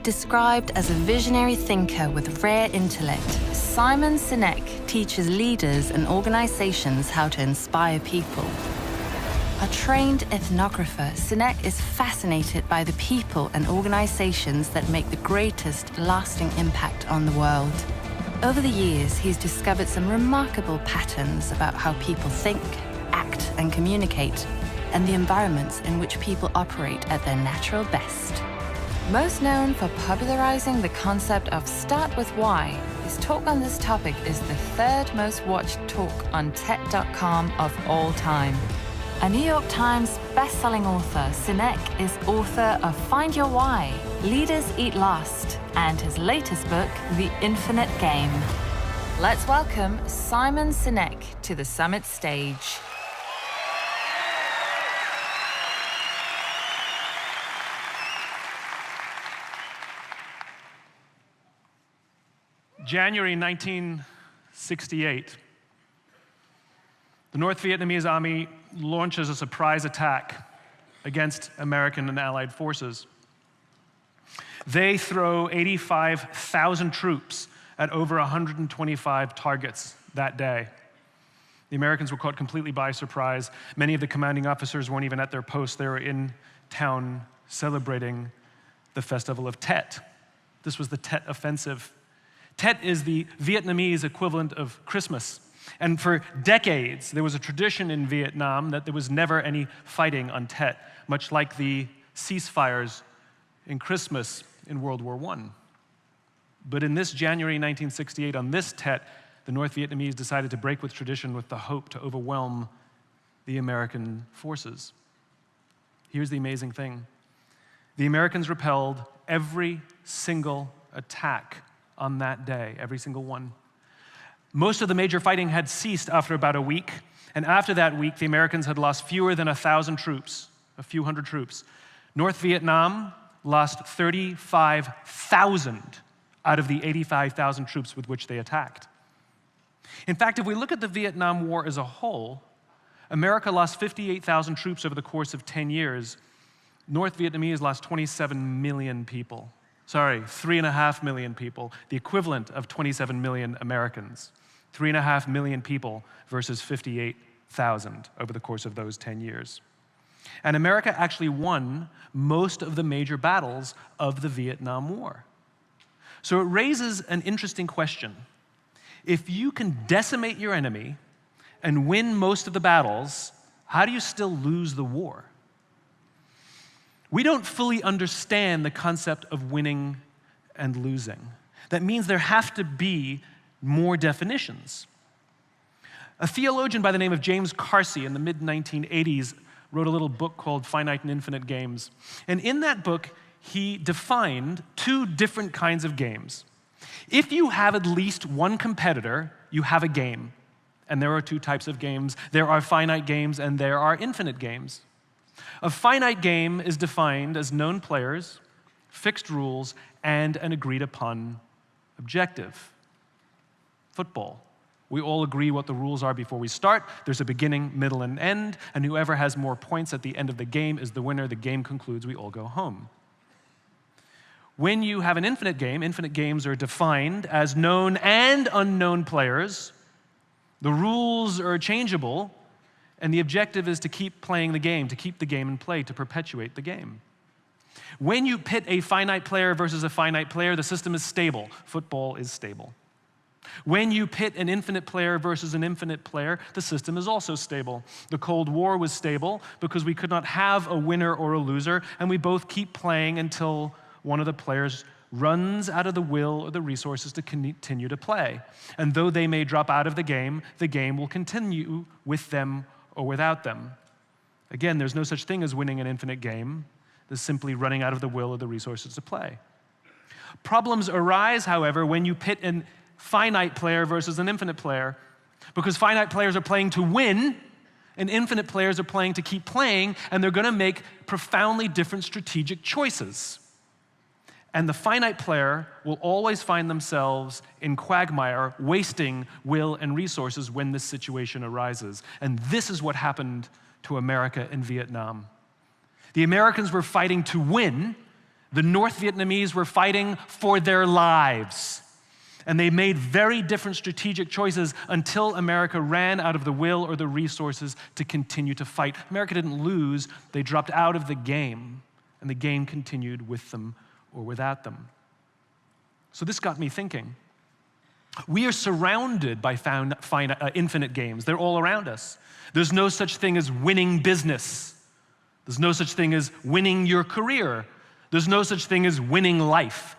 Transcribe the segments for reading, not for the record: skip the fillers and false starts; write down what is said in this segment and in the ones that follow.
Described as a visionary thinker with rare intellect, Simon Sinek teaches leaders and organizations how to inspire people. A trained ethnographer, Sinek is fascinated by the people and organizations that make the greatest lasting impact on the world. Over the years, he's discovered some remarkable patterns about how people think, act, and communicate, and the environments in which people operate at their natural best. Most known for popularizing the concept of start with why, his talk on this topic is the third most watched talk on TED.com of all time. A New York Times best-selling author, Sinek is author of Find Your Why, Leaders Eat Last, and his latest book, The Infinite Game. Let's welcome Simon Sinek to the summit stage. January 1968, the North Vietnamese army launches a surprise attack against American and Allied forces. They throw 85,000 troops at over 125 targets that day. The Americans were caught completely by surprise. Many of the commanding officers weren't even at their posts. They were in town celebrating the festival of Tet. This was the Tet Offensive. Tet is the Vietnamese equivalent of Christmas. And for decades, there was a tradition in Vietnam that there was never any fighting on Tet, much like the ceasefires in Christmas in World War I. But in this January 1968, on this Tet, the North Vietnamese decided to break with tradition with the hope to overwhelm the American forces. Here's the amazing thing. The Americans repelled every single attack on that day, every single one. Most of the major fighting had ceased after about a week, and after that week, the Americans had lost fewer than 1,000 troops, a few hundred troops. North Vietnam lost 35,000 out of the 85,000 troops with which they attacked. In fact, if we look at the Vietnam War as a whole, America lost 58,000 troops over the course of 10 years. North Vietnamese lost 27 million people. 3.5 million people, the equivalent of 27 million Americans. 3.5 million people versus 58,000 over the course of those 10 years. And America actually won most of the major battles of the Vietnam War. So it raises an interesting question. If you can decimate your enemy and win most of the battles, how do you still lose the war? We don't fully understand the concept of winning and losing. That means there have to be more definitions. A theologian by the name of James Carsey in the mid-1980s wrote a little book called Finite and Infinite Games. And in that book, he defined two different kinds of games. If you have at least one competitor, you have a game. And there are two types of games. There are finite games and there are infinite games. A finite game is defined as known players, fixed rules, and an agreed-upon objective. Football. We all agree what the rules are before we start. There's a beginning, middle, and end, and whoever has more points at the end of the game is the winner. The game concludes, we all go home. When you have an infinite games are defined as known and unknown players. The rules are changeable, and the objective is to keep playing the game, to keep the game in play, to perpetuate the game. When you pit a finite player versus a finite player, the system is stable. Football is stable. When you pit an infinite player versus an infinite player, the system is also stable. The Cold War was stable because we could not have a winner or a loser, and we both keep playing until one of the players runs out of the will or the resources to continue to play. And though they may drop out of the game will continue with them or without them. Again, there's no such thing as winning an infinite game. There's simply running out of the will or the resources to play. Problems arise, however, when you pit a finite player versus an infinite player, because finite players are playing to win, and infinite players are playing to keep playing, and they're going to make profoundly different strategic choices. And the finite player will always find themselves in quagmire, wasting will and resources when this situation arises. And this is what happened to America in Vietnam. The Americans were fighting to win, The North Vietnamese were fighting for their lives. And they made very different strategic choices until America ran out of the will or the resources to continue to fight. America didn't lose, they dropped out of the game, and the game continued with them or without them. So this got me thinking. We are surrounded by infinite games. They're all around us. There's no such thing as winning business. There's no such thing as winning your career. There's no such thing as winning life.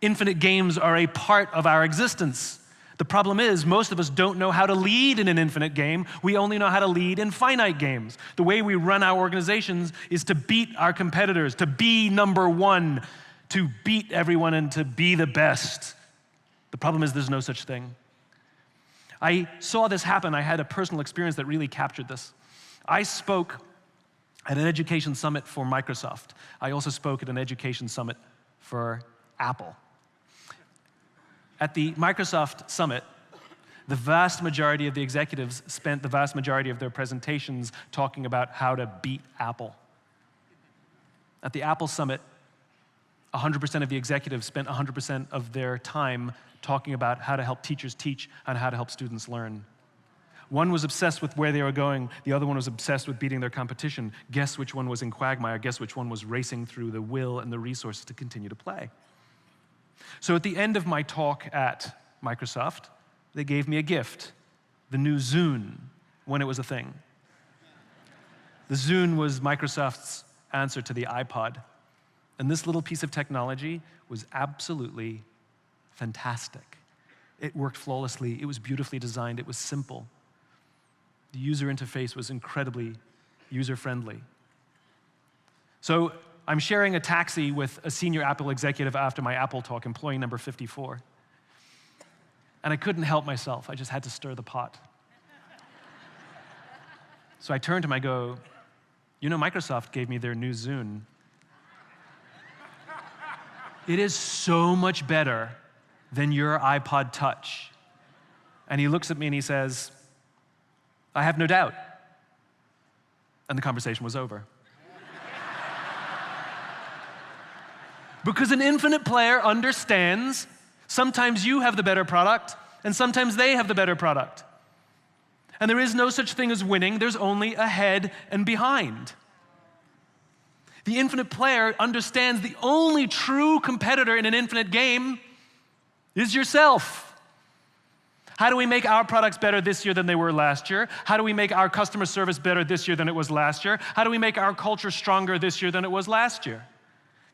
Infinite games are a part of our existence. The problem is, most of us don't know how to lead in an infinite game. We only know how to lead in finite games. The way we run our organizations is to beat our competitors, to be number one, to beat everyone and to be the best. The problem is there's no such thing. I saw this happen. I had a personal experience that really captured this. I spoke at an education summit for Microsoft. I also spoke at an education summit for Apple. At the Microsoft Summit, the vast majority of the executives spent the vast majority of their presentations talking about how to beat Apple. At the Apple Summit, 100% of the executives spent 100% of their time talking about how to help teachers teach and how to help students learn. One was obsessed with where they were going, the other one was obsessed with beating their competition. Guess which one was in quagmire, guess which one was racing through the will and the resources to continue to play. So at the end of my talk at Microsoft, they gave me a gift, the new Zune, when it was a thing. The Zune was Microsoft's answer to the iPod. And this little piece of technology was absolutely fantastic. It worked flawlessly, it was beautifully designed, it was simple. The user interface was incredibly user-friendly. So I'm sharing a taxi with a senior Apple executive after my Apple talk, employee number 54. And I couldn't help myself, I just had to stir the pot. So I turned to him, I go, you know, Microsoft gave me their new Zune. It is so much better than your iPod Touch. And he looks at me and he says, I have no doubt. And the conversation was over. Because an infinite player understands sometimes you have the better product and sometimes they have the better product. And there is no such thing as winning, there's only ahead and behind. The infinite player understands the only true competitor in an infinite game is yourself. How do we make our products better this year than they were last year? How do we make our customer service better this year than it was last year? How do we make our culture stronger this year than it was last year?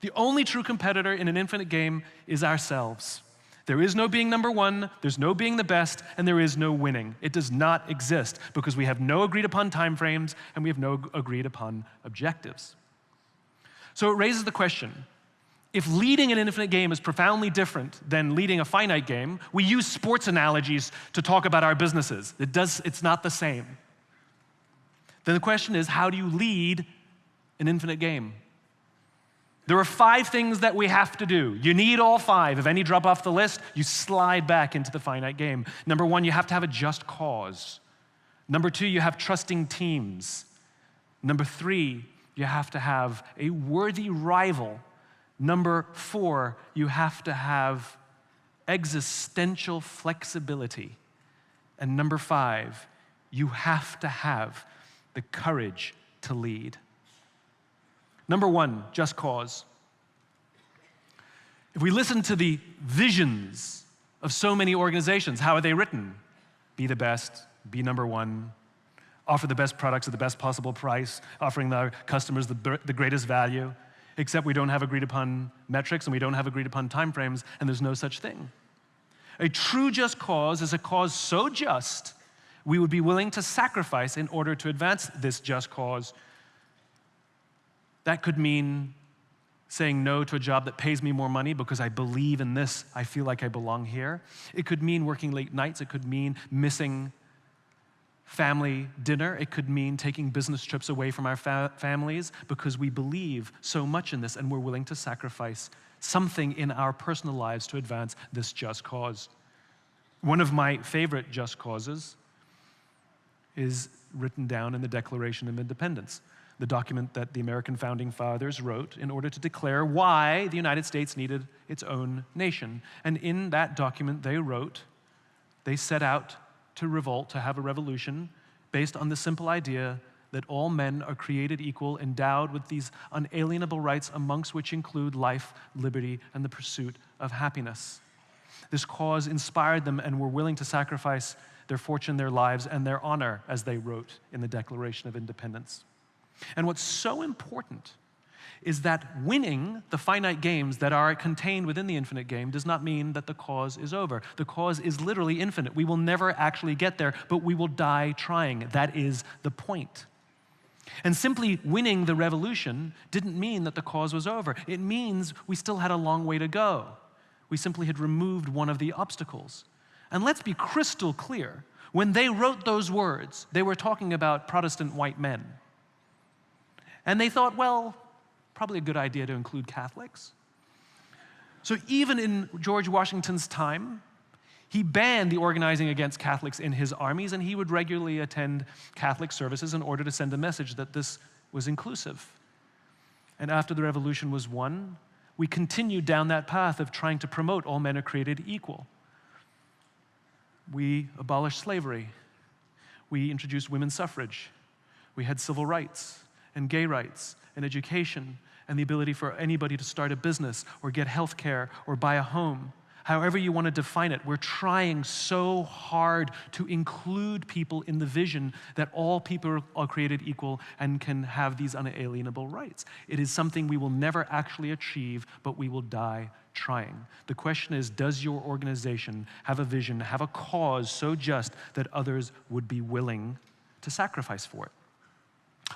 The only true competitor in an infinite game is ourselves. There is no being number one, there's no being the best, and there is no winning. It does not exist because we have no agreed upon timeframes and we have no agreed upon objectives. So it raises the question, if leading an infinite game is profoundly different than leading a finite game, we use sports analogies to talk about our businesses. It's not the same. Then the question is, how do you lead an infinite game? There are 5 things that we have to do. You need all 5. If any drop off the list, you slide back into the finite game. Number 1, you have to have a just cause. Number 2, you have trusting teams. Number 3, you have to have a worthy rival. Number 4, you have to have existential flexibility. And number 5, you have to have the courage to lead. Number 1, just cause. If we listen to the visions of so many organizations, how are they written? Be the best, be number 1, offer the best products at the best possible price, offering our customers the greatest value, except we don't have agreed upon metrics and we don't have agreed upon timeframes, and there's no such thing. A true just cause is a cause so just, we would be willing to sacrifice in order to advance this just cause. That could mean saying no to a job that pays me more money because I believe in this, I feel like I belong here. It could mean working late nights. It could mean missing family dinner. It could mean taking business trips away from our families because we believe so much in this and we're willing to sacrifice something in our personal lives to advance this just cause. One of my favorite just causes is written down in the Declaration of Independence. the document that the American founding fathers wrote in order to declare why the United States needed its own nation. And in that document they wrote, they set out to revolt, to have a revolution based on the simple idea that all men are created equal, endowed with these unalienable rights, amongst which include life, liberty, and the pursuit of happiness. This cause inspired them and were willing to sacrifice their fortune, their lives, and their honor, as they wrote in the Declaration of Independence. And what's so important is that winning the finite games that are contained within the infinite game does not mean that the cause is over. The cause is literally infinite. We will never actually get there, but we will die trying. That is the point. And simply winning the revolution didn't mean that the cause was over. It means we still had a long way to go. We simply had removed one of the obstacles. And let's be crystal clear. When they wrote those words, they were talking about Protestant white men. And they thought, well, probably a good idea to include Catholics. So even in George Washington's time, he banned the organizing against Catholics in his armies, and he would regularly attend Catholic services in order to send a message that this was inclusive. And after the revolution was won, we continued down that path of trying to promote all men are created equal. We abolished slavery. We introduced women's suffrage. We had civil rights and gay rights and education and the ability for anybody to start a business or get health care or buy a home. However you want to define it, we're trying so hard to include people in the vision that all people are created equal and can have these unalienable rights. It is something we will never actually achieve, but we will die trying. The question is, does your organization have a vision, have a cause so just that others would be willing to sacrifice for it?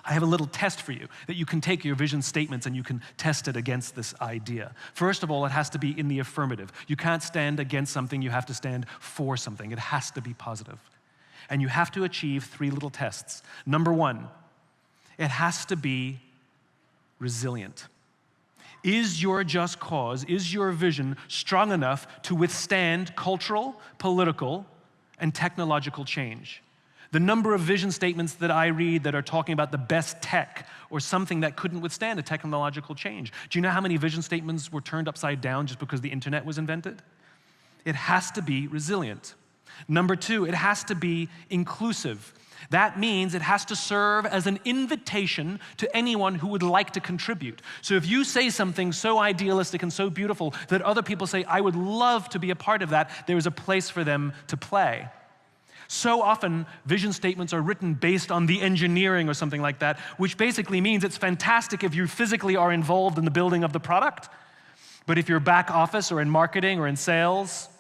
I have a little test for you that you can take your vision statements and you can test it against this idea. First of all, it has to be in the affirmative. You can't stand against something, you have to stand for something. It has to be positive. And you have to achieve 3 little tests. Number 1, it has to be resilient. Is your just cause, is your vision strong enough to withstand cultural, political, and technological change? The number of vision statements that I read that are talking about the best tech or something that couldn't withstand a technological change. Do you know how many vision statements were turned upside down just because the internet was invented? It has to be resilient. Number 2, it has to be inclusive. That means it has to serve as an invitation to anyone who would like to contribute. So if you say something so idealistic and so beautiful that other people say, I would love to be a part of that, there is a place for them to play. So often, vision statements are written based on the engineering or something like that, which basically means it's fantastic if you physically are involved in the building of the product, but if you're back office or in marketing or in sales,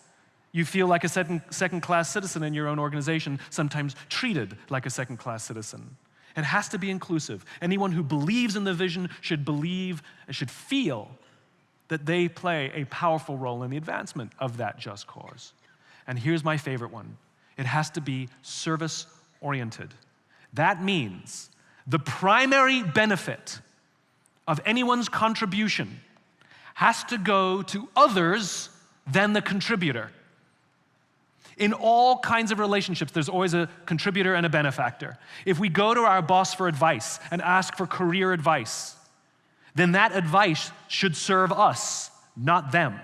you feel like a second-class citizen in your own organization, sometimes treated like a second-class citizen. It has to be inclusive. Anyone who believes in the vision should believe and should feel that they play a powerful role in the advancement of that just cause. And here's my favorite one. It has to be service-oriented. That means the primary benefit of anyone's contribution has to go to others than the contributor. In all kinds of relationships, there's always a contributor and a benefactor. If we go to our boss for advice and ask for career advice, then that advice should serve us, not them.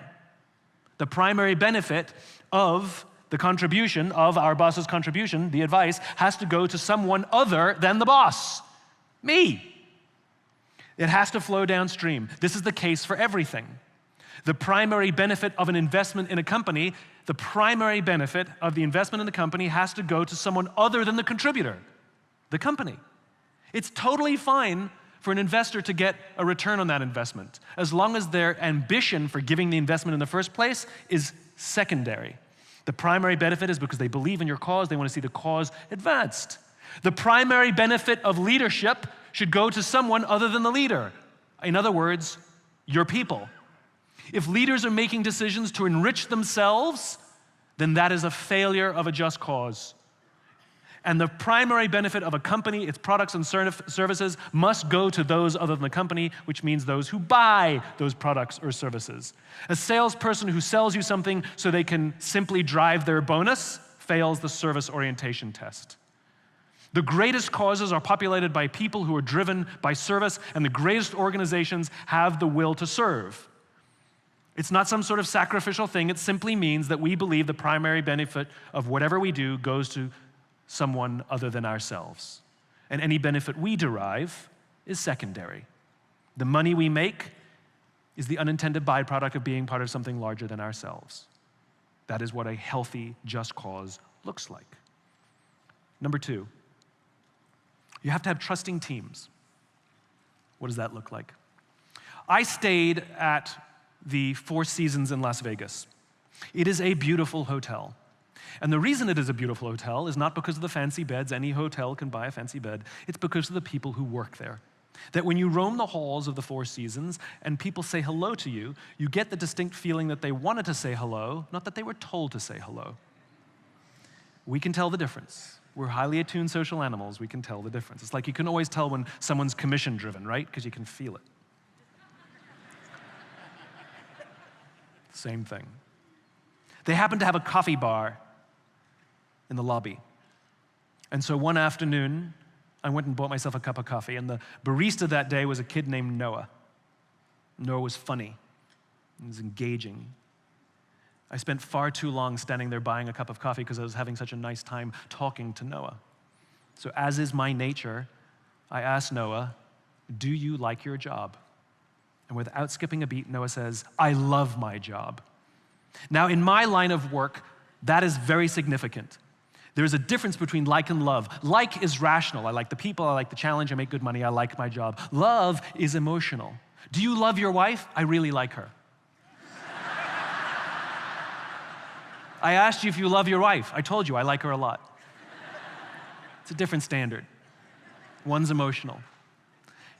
The primary benefit of the contribution, of our boss's contribution, the advice, has to go to someone other than the boss, me. It has to flow downstream. This is the case for everything. The primary benefit of an investment in a company, the primary benefit of the investment in the company has to go to someone other than the contributor, the company. It's totally fine for an investor to get a return on that investment, as long as their ambition for giving the investment in the first place is secondary. The primary benefit is because they believe in your cause, they want to see the cause advanced. The primary benefit of leadership should go to someone other than the leader. In other words, your people. If leaders are making decisions to enrich themselves, then that is a failure of a just cause. And the primary benefit of a company, its products and services, must go to those other than the company, which means those who buy those products or services. A salesperson who sells you something so they can simply drive their bonus fails the service orientation test. The greatest causes are populated by people who are driven by service, and the greatest organizations have the will to serve. It's not some sort of sacrificial thing. It simply means that we believe the primary benefit of whatever we do goes to someone other than ourselves. And any benefit we derive is secondary. The money we make is the unintended byproduct of being part of something larger than ourselves. That is what a healthy, just cause looks like. Number 2, you have to have trusting teams. What does that look like? I stayed at the Four Seasons in Las Vegas. It is a beautiful hotel. And the reason it is a beautiful hotel is not because of the fancy beds. Any hotel can buy a fancy bed. It's because of the people who work there. That when you roam the halls of the Four Seasons and people say hello to you, you get the distinct feeling that they wanted to say hello, not that they were told to say hello. We can tell the difference. We're highly attuned social animals. We can tell the difference. It's like you can always tell when someone's commission-driven, right? Because you can feel it. Same thing. They happen to have a coffee bar in the lobby. And so one afternoon, I went and bought myself a cup of coffee, and the barista that day was a kid named Noah. Noah was funny. He was engaging. I spent far too long standing there buying a cup of coffee because I was having such a nice time talking to Noah. So as is my nature, I asked Noah, "Do you like your job?" And without skipping a beat, Noah says, "I love my job." Now, in my line of work, that is very significant. There is a difference between like and love. Like is rational. I like the people, I like the challenge, I make good money, I like my job. Love is emotional. Do you love your wife? I really like her. I asked you if you love your wife. I told you I like her a lot. It's a different standard. One's emotional.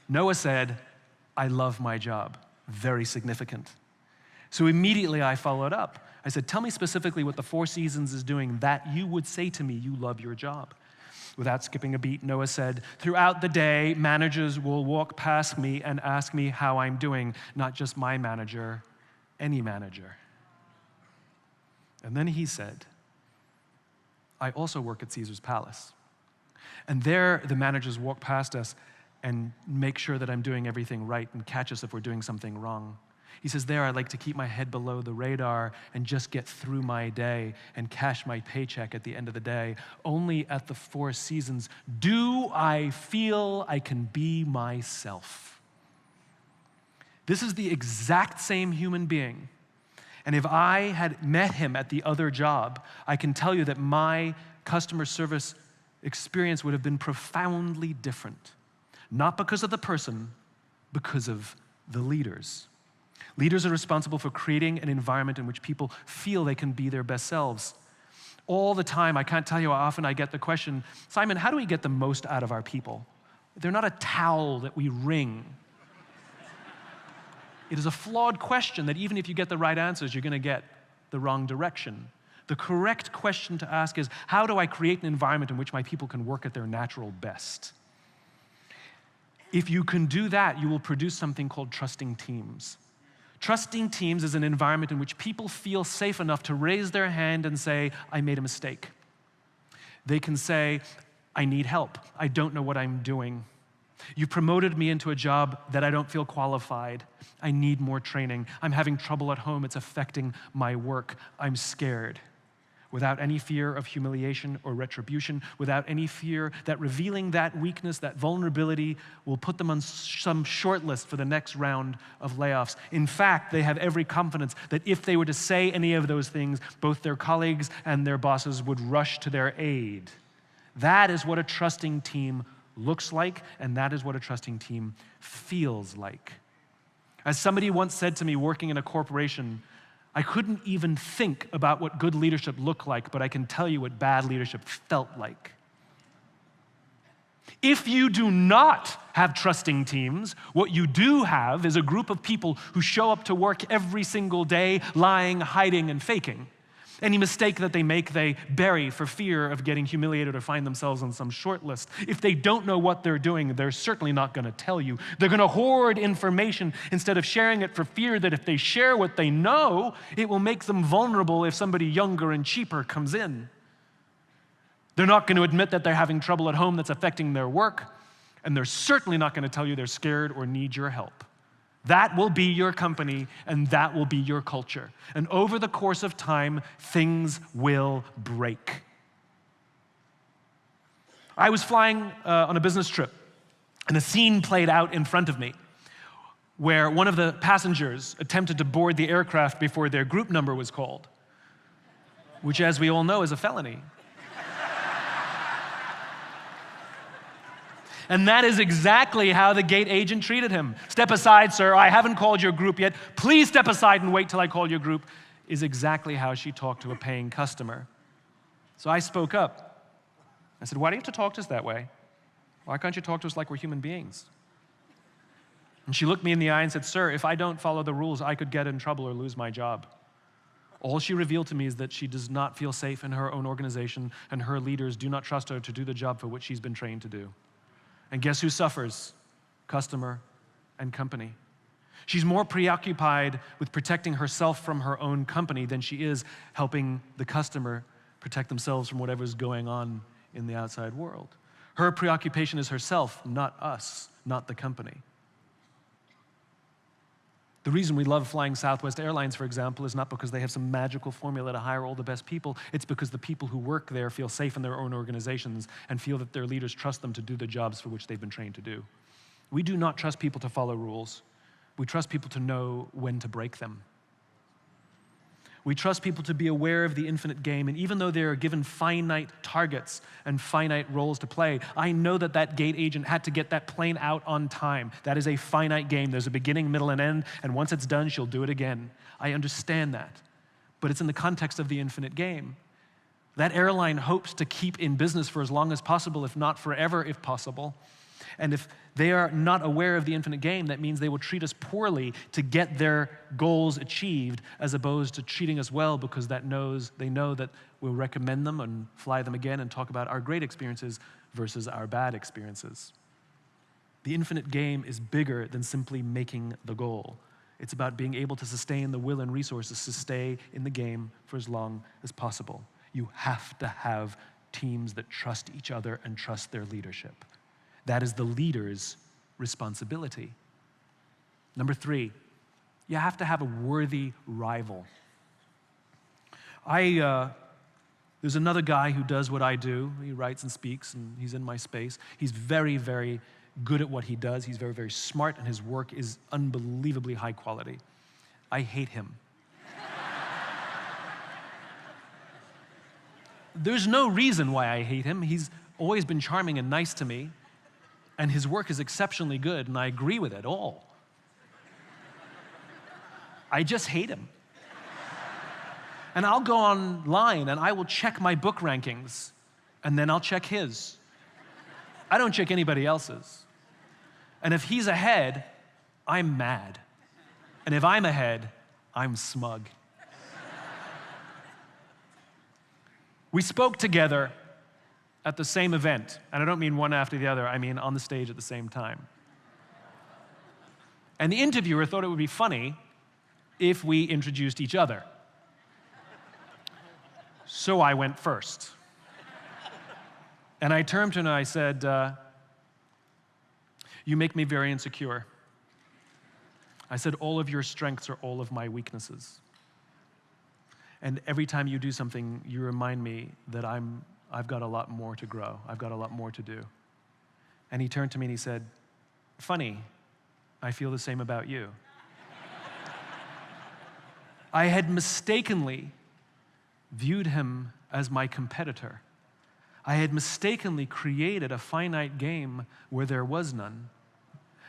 Noah said, "I love my job." Very significant. So immediately I followed up. I said, "Tell me specifically what the Four Seasons is doing that you would say to me you love your job." Without skipping a beat, Noah said, "Throughout the day, managers will walk past me and ask me how I'm doing. Not just my manager, any manager." And then he said, "I also work at Caesar's Palace. And there, the managers walk past us and make sure that I'm doing everything right and catch us if we're doing something wrong. He says, there I like to keep my head below the radar and just get through my day and cash my paycheck at the end of the day. Only at the Four Seasons do I feel I can be myself." This is the exact same human being. And if I had met him at the other job, I can tell you that my customer service experience would have been profoundly different. Not because of the person, because of the leaders. Leaders are responsible for creating an environment in which people feel they can be their best selves. All the time, I can't tell you how often I get the question, "Simon, how do we get the most out of our people?" They're not a towel that we wring. It is a flawed question that even if you get the right answers, you're going to get the wrong direction. The correct question to ask is, how do I create an environment in which my people can work at their natural best? If you can do that, you will produce something called trusting teams. Trusting teams is an environment in which people feel safe enough to raise their hand and say, "I made a mistake." They can say, "I need help. I don't know what I'm doing. You promoted me into a job that I don't feel qualified. I need more training. I'm having trouble at home. It's affecting my work. I'm scared." Without any fear of humiliation or retribution, without any fear that revealing that weakness, that vulnerability, will put them on some short list for the next round of layoffs. In fact, they have every confidence that if they were to say any of those things, both their colleagues and their bosses would rush to their aid. That is what a trusting team looks like, and that is what a trusting team feels like. As somebody once said to me working in a corporation, I couldn't even think about what good leadership looked like, but I can tell you what bad leadership felt like. If you do not have trusting teams, what you do have is a group of people who show up to work every single day lying, hiding, and faking. Any mistake that they make, they bury for fear of getting humiliated or find themselves on some short list. If they don't know what they're doing, they're certainly not going to tell you. They're going to hoard information instead of sharing it for fear that if they share what they know, it will make them vulnerable if somebody younger and cheaper comes in. They're not going to admit that they're having trouble at home that's affecting their work, and they're certainly not going to tell you they're scared or need your help. That will be your company, and that will be your culture. And over the course of time, things will break. I was flying on a business trip, and a scene played out in front of me where one of the passengers attempted to board the aircraft before their group number was called, which, as we all know, is a felony. And that is exactly how the gate agent treated him. "Step aside, sir. I haven't called your group yet. Please step aside and wait till I call your group," is exactly how she talked to a paying customer. So I spoke up. I said, "Why do you have to talk to us that way? Why can't you talk to us like we're human beings?" And she looked me in the eye and said, "Sir, if I don't follow the rules, I could get in trouble or lose my job." All she revealed to me is that she does not feel safe in her own organization, and her leaders do not trust her to do the job for which she's been trained to do. And guess who suffers? Customer and company. She's more preoccupied with protecting herself from her own company than she is helping the customer protect themselves from whatever's going on in the outside world. Her preoccupation is herself, not us, not the company. The reason we love flying Southwest Airlines, for example, is not because they have some magical formula to hire all the best people. It's because the people who work there feel safe in their own organizations and feel that their leaders trust them to do the jobs for which they've been trained to do. We do not trust people to follow rules. We trust people to know when to break them. We trust people to be aware of the infinite game, and even though they are given finite targets and finite roles to play, I know that that gate agent had to get that plane out on time. That is a finite game. There's a beginning, middle, and end, and once it's done, she'll do it again. I understand that, but it's in the context of the infinite game. That airline hopes to keep in business for as long as possible, if not forever, if possible. And if they are not aware of the infinite game, that means they will treat us poorly to get their goals achieved, as opposed to treating us well because they know that we'll recommend them and fly them again and talk about our great experiences versus our bad experiences. The infinite game is bigger than simply making the goal. It's about being able to sustain the will and resources to stay in the game for as long as possible. You have to have teams that trust each other and trust their leadership. That is the leader's responsibility. Number 3, you have to have a worthy rival. There's another guy who does what I do. He writes and speaks, and he's in my space. He's very, very good at what he does. He's very, very smart, and his work is unbelievably high quality. I hate him. There's no reason why I hate him. He's always been charming and nice to me. And his work is exceptionally good, and I agree with it all. I just hate him. And I'll go online, and I will check my book rankings, and then I'll check his. I don't check anybody else's. And if he's ahead, I'm mad. And if I'm ahead, I'm smug. We spoke together at the same event, and I don't mean one after the other, I mean on the stage at the same time. And the interviewer thought it would be funny if we introduced each other. So I went first. And I turned to him and I said, "You make me very insecure." I said, "All of your strengths are all of my weaknesses. And every time you do something, you remind me that I've got a lot more to grow. I've got a lot more to do." And he turned to me and he said, "Funny, I feel the same about you." I had mistakenly viewed him as my competitor. I had mistakenly created a finite game where there was none.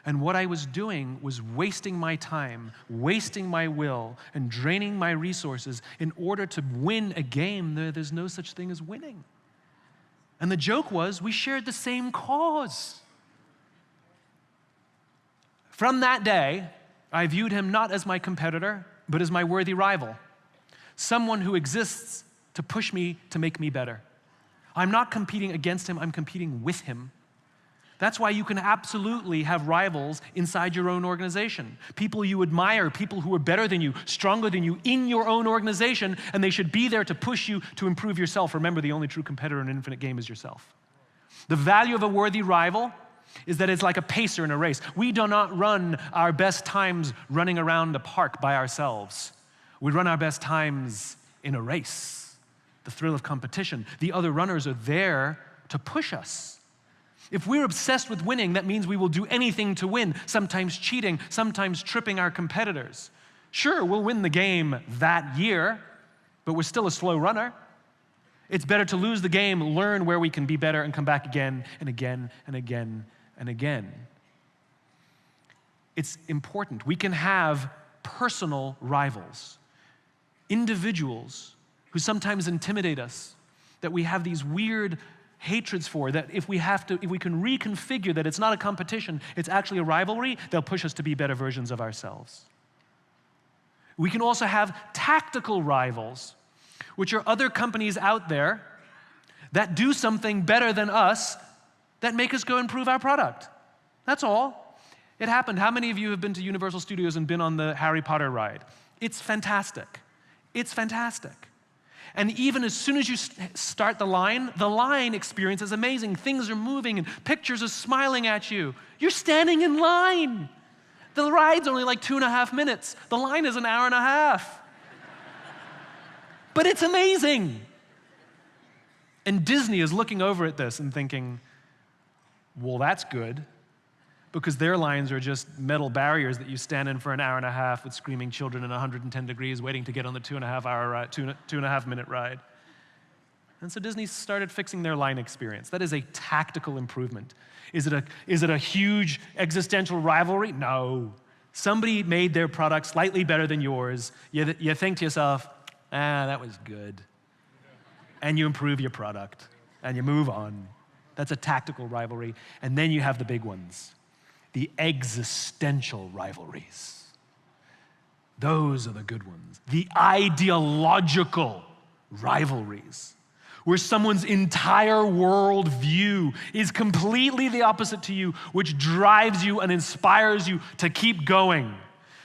And what I was doing was wasting my time, wasting my will, and draining my resources in order to win a game there's no such thing as winning. And the joke was, we shared the same cause. From that day, I viewed him not as my competitor, but as my worthy rival. Someone who exists to push me to make me better. I'm not competing against him, I'm competing with him. That's why you can absolutely have rivals inside your own organization. People you admire, people who are better than you, stronger than you in your own organization, and they should be there to push you to improve yourself. Remember, the only true competitor in an infinite game is yourself. The value of a worthy rival is that it's like a pacer in a race. We do not run our best times running around a park by ourselves. We run our best times in a race. The thrill of competition. The other runners are there to push us. If we're obsessed with winning, that means we will do anything to win, sometimes cheating, sometimes tripping our competitors. Sure, we'll win the game that year, but we're still a slow runner. It's better to lose the game, learn where we can be better, and come back again and again and again and again. It's important. We can have personal rivals, individuals who sometimes intimidate us, that we have these weird hatreds for, that if we can reconfigure that it's not a competition, it's actually a rivalry, they'll push us to be better versions of ourselves. We can also have tactical rivals, which are other companies out there that do something better than us that make us go improve our product. That's all. It happened. How many of you have been to Universal Studios and been on the Harry Potter ride? It's fantastic. It's fantastic. And even as soon as you start the line experience is amazing. Things are moving and pictures are smiling at you. You're standing in line. The ride's only like 2.5 minutes. The line is an hour and a half. But it's amazing. And Disney is looking over at this and thinking, well, that's good, because their lines are just metal barriers that you stand in for an hour and a half with screaming children in 110 degrees waiting to get on the 2.5 minute ride. And so Disney started fixing their line experience. That is a tactical improvement. Is it a huge existential rivalry? No. Somebody made their product slightly better than yours. You think to yourself, that was good. And you improve your product, and you move on. That's a tactical rivalry. And then you have the big ones. The existential rivalries. Those are the good ones. The ideological rivalries, where someone's entire worldview is completely the opposite to you, which drives you and inspires you to keep going.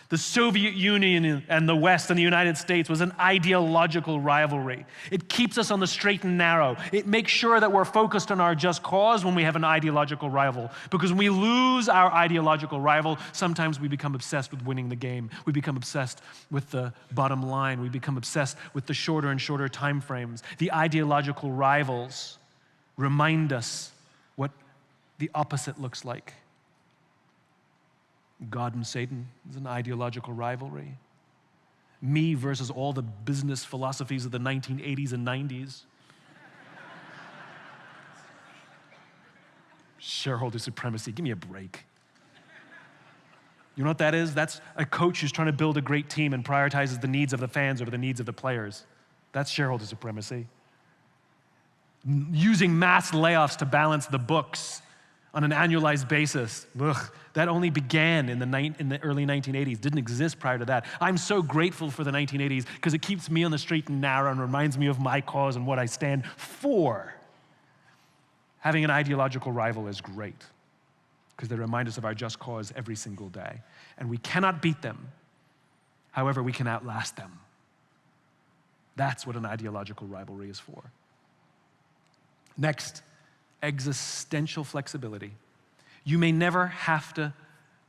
The Soviet Union and the West and the United States was an ideological rivalry. It keeps us on the straight and narrow. It makes sure that we're focused on our just cause when we have an ideological rival. Because when we lose our ideological rival, sometimes we become obsessed with winning the game. We become obsessed with the bottom line. We become obsessed with the shorter and shorter time frames. The ideological rivals remind us what the opposite looks like. God and Satan is an ideological rivalry. Me versus all the business philosophies of the 1980s and 90s. Shareholder supremacy, give me a break. You know what that is? That's a coach who's trying to build a great team and prioritizes the needs of the fans over the needs of the players. That's shareholder supremacy. Using mass layoffs to balance the books on an annualized basis. That only began in the early 1980s, didn't exist prior to that. I'm so grateful for the 1980s because it keeps me on the straight and narrow and reminds me of my cause and what I stand for. Having an ideological rival is great because they remind us of our just cause every single day. And we cannot beat them. However, we can outlast them. That's what an ideological rivalry is for. Next, existential flexibility. You may never have to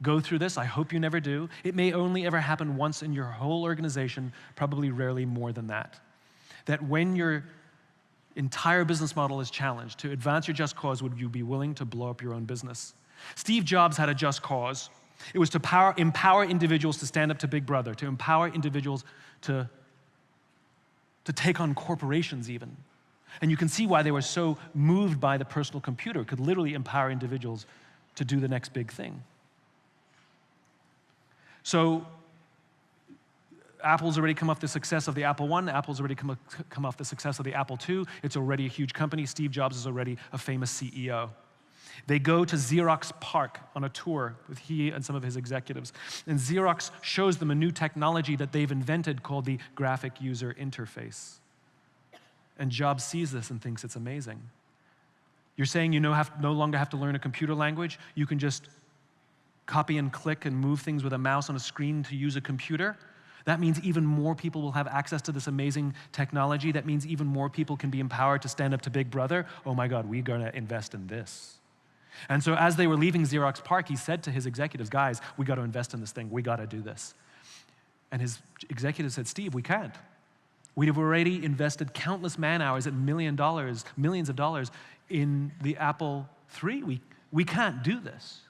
go through this. I hope you never do. It may only ever happen once in your whole organization, probably rarely more than that. That when your entire business model is challenged, to advance your just cause, would you be willing to blow up your own business? Steve Jobs had a just cause. It was to empower individuals to stand up to Big Brother, to empower individuals to take on corporations even. And you can see why they were so moved by the personal computer. It could literally empower individuals to do the next big thing. So Apple's already come off the success of the Apple I. Apple's already come off the success of the Apple II. It's already a huge company. Steve Jobs is already a famous CEO. They go to Xerox PARC on a tour with he and some of his executives. And Xerox shows them a new technology that they've invented called the graphic user interface. And Jobs sees this and thinks it's amazing. You're saying you no longer have to learn a computer language. You can just copy and click and move things with a mouse on a screen to use a computer. That means even more people will have access to this amazing technology. That means even more people can be empowered to stand up to Big Brother. Oh my God, we're gonna invest in this. And so as they were leaving Xerox PARC, he said to his executives, guys, we gotta invest in this thing, we gotta do this. And his executives said, Steve, we can't. We've already invested countless man hours at millions of dollars in the Apple III. We can't do this.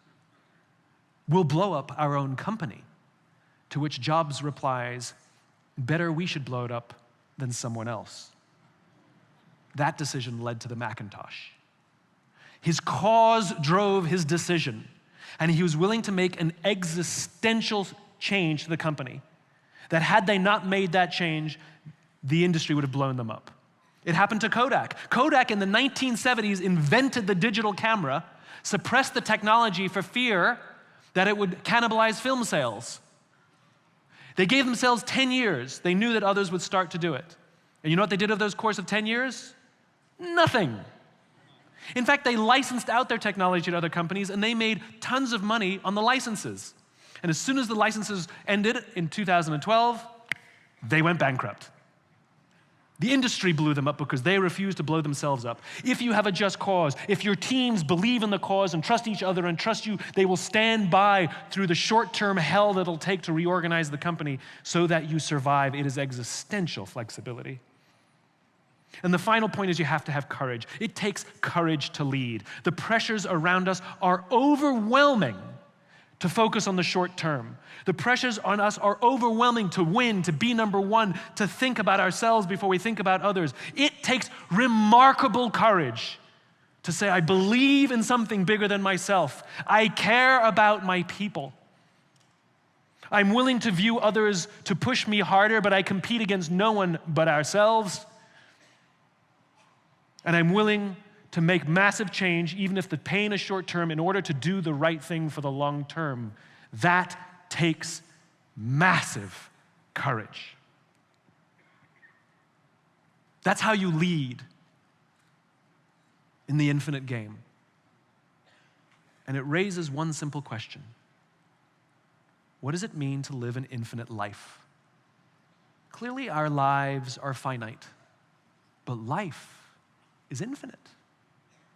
We'll blow up our own company. To which Jobs replies, better we should blow it up than someone else. That decision led to the Macintosh. His cause drove his decision, and he was willing to make an existential change to the company that had they not made that change, the industry would have blown them up. It happened to Kodak. Kodak in the 1970s invented the digital camera, suppressed the technology for fear that it would cannibalize film sales. They gave themselves 10 years. They knew that others would start to do it. And you know what they did over those course of 10 years? Nothing. In fact, they licensed out their technology to other companies, and they made tons of money on the licenses. And as soon as the licenses ended in 2012, they went bankrupt. The industry blew them up because they refused to blow themselves up. If you have a just cause, if your teams believe in the cause and trust each other and trust you, they will stand by through the short-term hell that it'll take to reorganize the company so that you survive. It is existential flexibility. And the final point is you have to have courage. It takes courage to lead. The pressures around us are overwhelming to focus on the short term. The pressures on us are overwhelming to win, to be number one, to think about ourselves before we think about others. It takes remarkable courage to say, I believe in something bigger than myself. I care about my people. I'm willing to view others to push me harder, but I compete against no one but ourselves. And I'm willing to make massive change, even if the pain is short term, in order to do the right thing for the long term. That takes massive courage. That's how you lead in the infinite game. And it raises one simple question. What does it mean to live an infinite life? Clearly, our lives are finite, but life is infinite.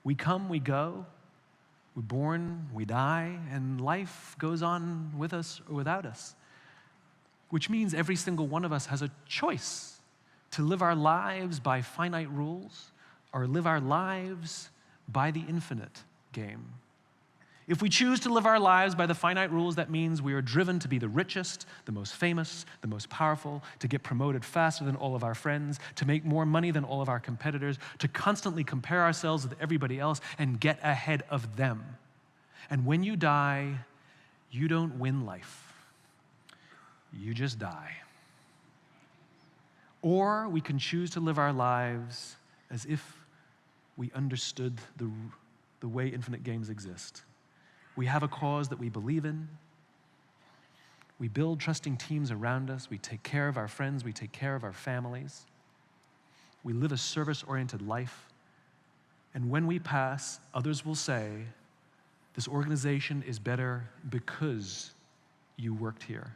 We come, we go, we're born, we die, and life goes on with us or without us. Which means every single one of us has a choice to live our lives by finite rules or live our lives by the infinite game. If we choose to live our lives by the finite rules, that means we are driven to be the richest, the most famous, the most powerful, to get promoted faster than all of our friends, to make more money than all of our competitors, to constantly compare ourselves with everybody else and get ahead of them. And when you die, you don't win life. You just die. Or we can choose to live our lives as if we understood the way infinite games exist. We have a cause that we believe in. We build trusting teams around us. We take care of our friends. We take care of our families. We live a service-oriented life. And when we pass, others will say, this organization is better because you worked here.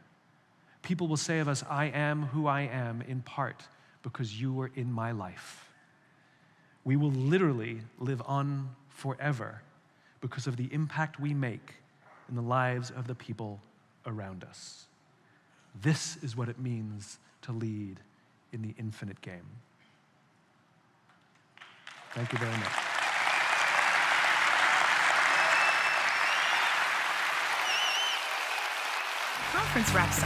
People will say of us, I am who I am in part because you were in my life. We will literally live on forever because of the impact we make in the lives of the people around us. This is what it means to lead in the infinite game. Thank you very much. Conference wraps up.